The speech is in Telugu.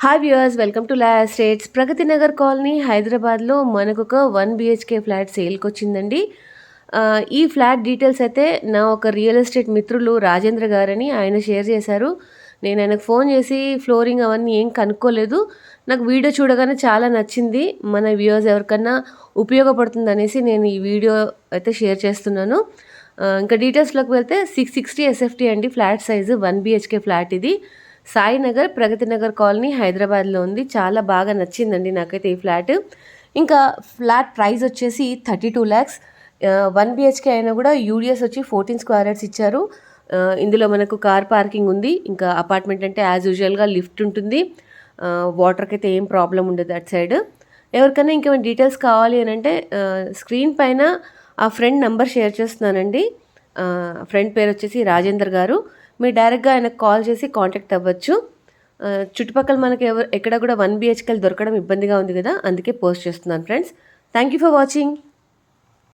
Hi viewers, welcome to La Estates. Pragathi Nagar colony హైదరాబాద్లో మనకొక 1 BHK ఫ్లాట్ సేల్కి వచ్చిందండి. ఈ ఫ్లాట్ డీటెయిల్స్ అయితే నా ఒక రియల్ ఎస్టేట్ మిత్రులు రాజేంద్ర గారని ఆయన షేర్ చేశారు. నేను ఆయనకు ఫోన్ చేసి ఫ్లోరింగ్ అవన్నీ ఏం కనుక్కోలేదు. నాకు వీడియో చూడగానే చాలా నచ్చింది. మన వ్యూయర్స్ ఎవరికన్నా ఉపయోగపడుతుందనేసి నేను ఈ వీడియో అయితే షేర్ చేస్తున్నాను. ఇంకా డీటెయిల్స్లోకి వెళ్తే 660 SFT అండి ఫ్లాట్ సైజు. 1 BHK ఫ్లాట్ ఇది. సాయినగర్, ప్రగతి నగర్ కాలనీ హైదరాబాద్లో ఉంది. చాలా బాగా నచ్చిందండి నాకైతే ఈ ఫ్లాట్. ఇంకా ఫ్లాట్ ప్రైస్ వచ్చేసి 32 lakhs. 1 BHK అయినా కూడా యూడిఎస్ వచ్చి 14 square yards ఇచ్చారు. ఇందులో మనకు కార్ పార్కింగ్ ఉంది. ఇంకా అపార్ట్మెంట్ అంటే యాజ్ యూజువల్గా లిఫ్ట్ ఉంటుంది. వాటర్కి అయితే ఏం ప్రాబ్లం ఉండదు అటు సైడ్. ఎవరికైనా ఇంకేమైనా డీటెయిల్స్ కావాలి అని అంటే స్క్రీన్ పైన ఆ ఫ్రెండ్ నెంబర్ షేర్ చేస్తున్నానండి. ఫ్రెండ్ పేరు వచ్చేసి రాజేందర్ గారు. మీరు డైరెక్ట్గా ఆయనకు కాల్ చేసి కాంటాక్ట్ అవ్వచ్చు. చుట్టుపక్కల మనకి ఎక్కడ కూడా 1 BHK దొరకడం ఇబ్బందిగా ఉంది కదా, అందుకే పోస్ట్ చేస్తున్నాను friends. Thank you for watching.